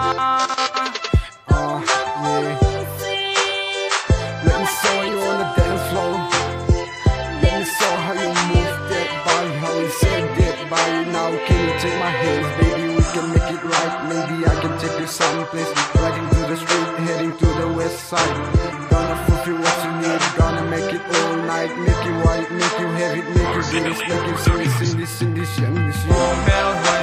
Yeah. Let me show you on the dance floor. Let me show how you move that body, how you shake that body. Now can you take my hands, baby? We can make it right. Maybe I can take you someplace. Riding to the street, heading to the west side. Gonna fulfill what you need. Gonna make it all night. Make you want it, make you have it, make you do this, make you sing this, sing this, sing this, sing this.